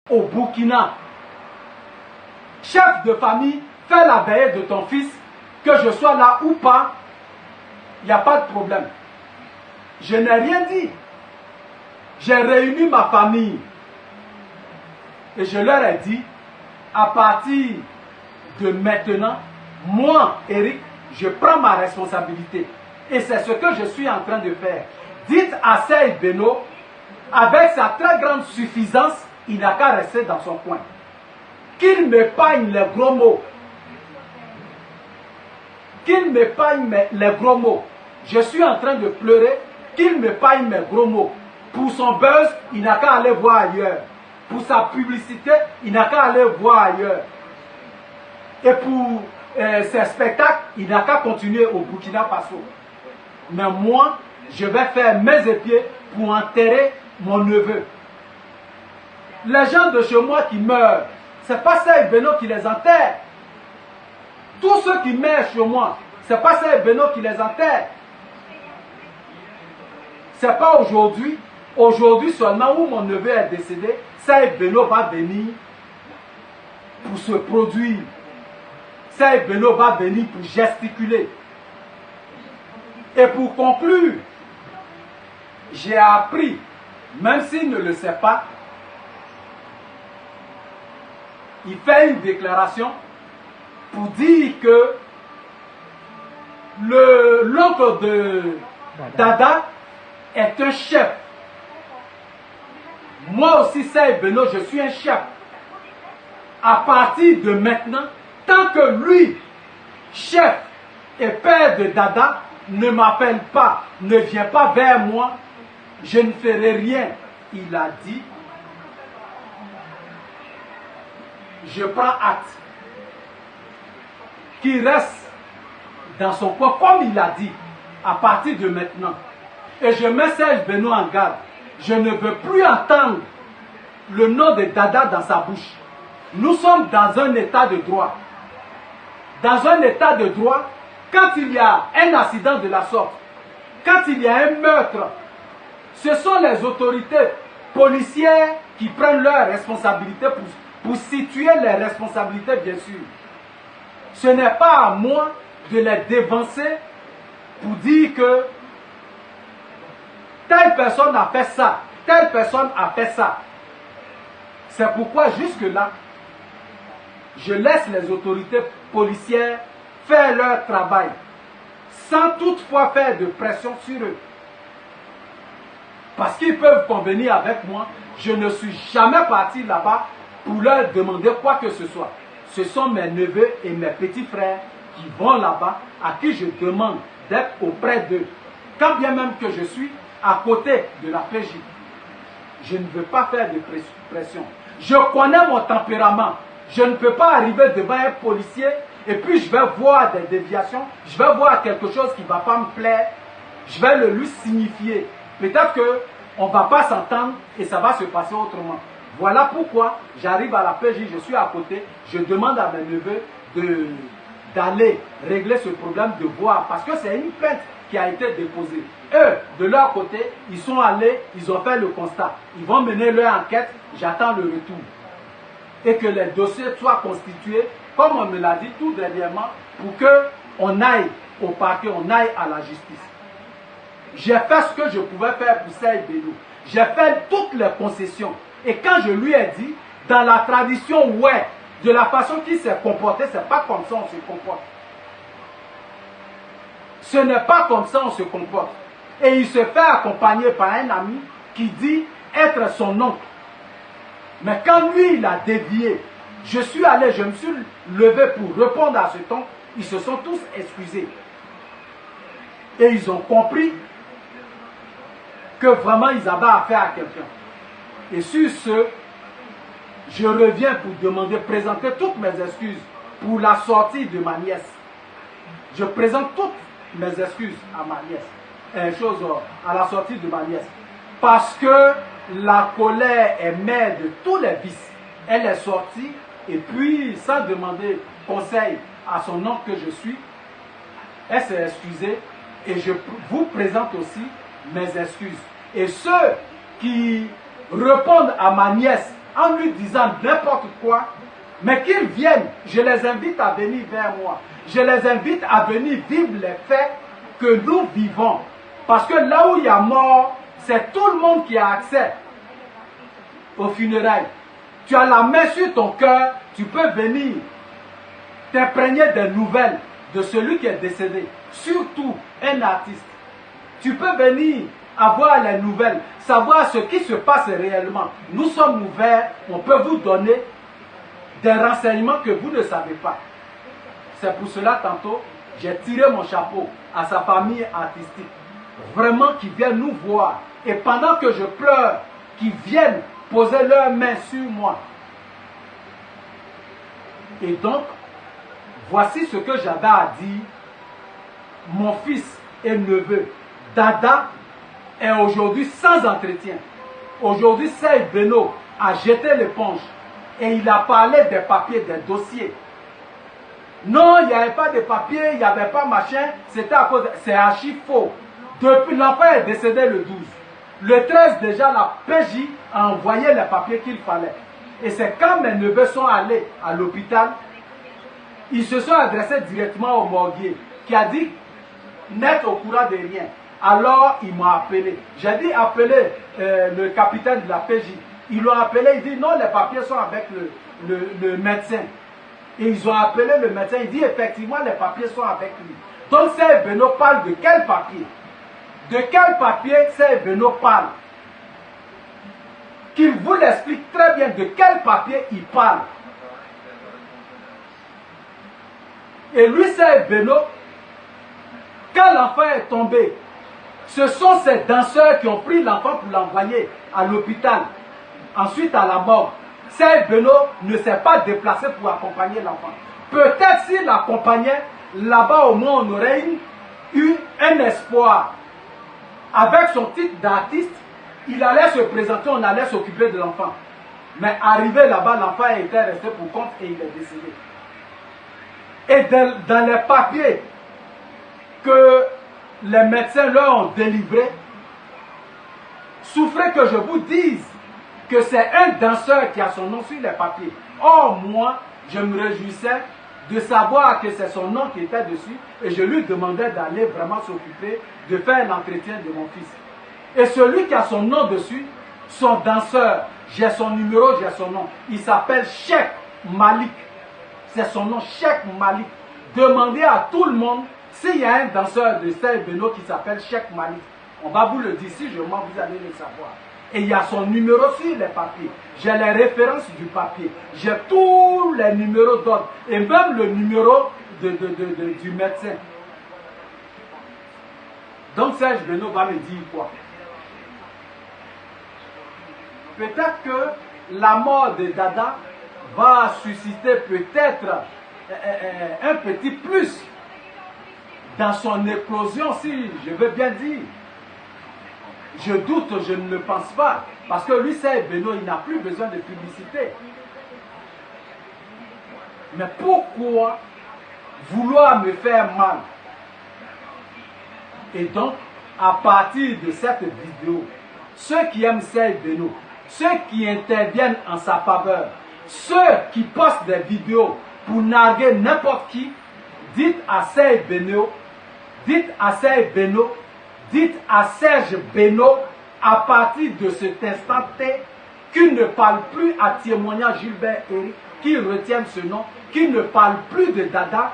Au Burkina, chef de famille, fais la veillée de ton fils, que je sois là ou pas, il n'y a pas de problème. Je n'ai rien dit. J'ai réuni ma famille et je leur ai dit, à partir de maintenant, moi, Eric, je prends ma responsabilité. Et c'est ce que je suis en train de faire. Dites à Seyd Beno, avec sa très grande suffisance, il n'a qu'à rester dans son coin. Qu'il m'épargne les gros mots. Qu'il m'épargne les gros mots. Je suis en train de pleurer, qu'il m'épargne mes gros mots. Pour son buzz, il n'a qu'à aller voir ailleurs. Pour sa publicité, il n'a qu'à aller voir ailleurs. Et pour ses spectacles, il n'a qu'à continuer au Burkina Faso. Mais moi, je vais faire mes épieds pour enterrer mon neveu. Les gens de chez moi qui meurent, ce n'est pas Seyd Beno qui les enterre. Tous ceux qui meurent chez moi, ce n'est pas Seyd Beno qui les enterre. Ce n'est pas aujourd'hui. Aujourd'hui seulement où mon neveu est décédé, Seyd Beno va venir pour se produire. Seyd Beno va venir pour gesticuler. Et pour conclure, j'ai appris, même s'il ne le sait pas, il fait une déclaration pour dire que l'oncle de Dada est un chef. Moi aussi, Seyd Beno, je suis un chef. À partir de maintenant, tant que lui, chef et père de Dada, ne m'appelle pas, ne vient pas vers moi, je ne ferai rien. Il a dit, je prends acte qu'il reste dans son coin, comme il a dit, à partir de maintenant. Et je mets Seyd Beno en garde. Je ne veux plus entendre le nom de Dada dans sa bouche. Nous sommes dans un état de droit. Dans un état de droit, quand il y a un accident de la sorte, quand il y a un meurtre, ce sont les autorités policières qui prennent leurs responsabilités pour situer les responsabilités, bien sûr. Ce n'est pas à moi de les dévancer pour dire que telle personne a fait ça, telle personne a fait ça. C'est pourquoi jusque-là, je laisse les autorités policières faire leur travail, sans toutefois faire de pression sur eux. Parce qu'ils peuvent convenir avec moi, je ne suis jamais parti là-bas pour leur demander quoi que ce soit. Ce sont mes neveux et mes petits frères qui vont là-bas, à qui je demande d'être auprès d'eux. Quand bien même que je suis à côté de la PJ, je ne veux pas faire de pression. Je connais mon tempérament. Je ne peux pas arriver devant un policier et puis je vais voir des déviations, je vais voir quelque chose qui ne va pas me plaire, je vais le lui signifier. Peut-être qu'on ne va pas s'entendre et ça va se passer autrement. Voilà pourquoi j'arrive à la PJ, je suis à côté, je demande à mes neveux d'aller régler ce problème, de voir, parce que c'est une plainte qui a été déposée. Eux, de leur côté, ils sont allés, ils ont fait le constat. Ils vont mener leur enquête, j'attends le retour. Et que les dossiers soient constitués, comme on me l'a dit tout dernièrement, pour qu'on aille au parquet, on aille à la justice. J'ai fait ce que je pouvais faire pour Seyd Beno. J'ai fait toutes les concessions. Et quand je lui ai dit, dans la tradition, ouais, de la façon qu'il s'est comporté, c'est pas comme ça on se comporte. Ce n'est pas comme ça on se comporte. Et il se fait accompagner par un ami qui dit être son oncle. Mais quand lui, il a dévié, je suis allé, je me suis levé pour répondre à ce ton, ils se sont tous excusés. Et ils ont compris que vraiment ils avaient affaire à quelqu'un. Et sur ce, je reviens pour demander, présenter toutes mes excuses pour la sortie de ma nièce. Je présente toutes mes excuses à ma nièce. À la sortie de ma nièce. Parce que la colère est mère de tous les vices. Elle est sortie et puis, sans demander conseil à son oncle que je suis, elle s'est excusée et je vous présente aussi mes excuses. Et ceux qui répondent à ma nièce en lui disant n'importe quoi, mais qu'ils viennent. Je les invite à venir vers moi. Je les invite à venir vivre les faits que nous vivons. Parce que là où il y a mort, c'est tout le monde qui a accès aux funérailles. Tu as la main sur ton cœur, tu peux venir t'imprégner des nouvelles de celui qui est décédé. Surtout un artiste. Tu peux venir avoir les nouvelles, savoir ce qui se passe réellement. Nous sommes ouverts, on peut vous donner des renseignements que vous ne savez pas. C'est pour cela, tantôt, j'ai tiré mon chapeau à sa famille artistique. Vraiment, qui viennent nous voir. Et pendant que je pleure, qu'ils viennent poser leurs mains sur moi. Et donc, voici ce que j'avais à dire. Mon fils et neveu, Dada, est aujourd'hui sans entretien. Aujourd'hui, Serge Beno a jeté l'éponge et il a parlé des papiers, des dossiers. Non, il n'y avait pas de papiers, il n'y avait pas machin, c'était à cause de... C'est archi faux. Depuis, l'enfant est décédé le 12. Le 13, déjà, la PJ a envoyé les papiers qu'il fallait. Et c'est quand mes neveux sont allés à l'hôpital, ils se sont adressés directement au morguier, qui a dit n'être au courant de rien. Alors, ils m'ont appelé. J'ai dit appeler le capitaine de la PJ. Ils l'ont appelé, il dit non, les papiers sont avec le médecin. Et ils ont appelé le médecin, il dit effectivement les papiers sont avec lui. Donc Serge Beno parle de quel papier? De quel papier Serge Beno parle? Qu'il vous l'explique très bien de quel papier il parle. Et lui, Serge Beno, quand l'enfant est tombé, ce sont ces danseurs qui ont pris l'enfant pour l'envoyer à l'hôpital, ensuite à la mort. Serge Beno ne s'est pas déplacé pour accompagner l'enfant. Peut-être s'il l'accompagnait, là-bas au moins on aurait eu un espoir. Avec son titre d'artiste, il allait se présenter, on allait s'occuper de l'enfant. Mais arrivé là-bas, l'enfant était resté pour compte et il est décédé. Et dans les papiers que les médecins leur ont délivrés, souffrez que je vous dise que c'est un danseur qui a son nom sur les papiers. Or, moi, je me réjouissais de savoir que c'est son nom qui était dessus et je lui demandais d'aller vraiment s'occuper de faire l'entretien de mon fils. Et celui qui a son nom dessus, son danseur, j'ai son numéro, j'ai son nom. Il s'appelle Cheikh Malik. C'est son nom, Cheikh Malik. Demandez à tout le monde s'il y a un danseur de Serge Beno qui s'appelle Cheikh Malik. On va vous le dire, si je mens, vous allez le savoir. Et il y a son numéro sur les papiers. J'ai les références du papier. J'ai tous les numéros d'ordre. Et même le numéro du médecin. Donc Serge Beno va me dire quoi? Peut-être que la mort de Dada va susciter peut-être un petit plus dans son éclosion, si je veux bien dire. Je doute, je ne le pense pas. Parce que lui, Serge Beno, il n'a plus besoin de publicité. Mais pourquoi vouloir me faire mal? Et donc, à partir de cette vidéo, ceux qui aiment Serge Beno, ceux qui interviennent en sa faveur, ceux qui postent des vidéos pour narguer n'importe qui, dites à Serge Beno, dites à Serge Beno, dites à Serge Beno, à partir de cet instant T, qu'il ne parle plus à témoignage Gilbert Eric, qu'il retienne ce nom, qu'il ne parle plus de Dada,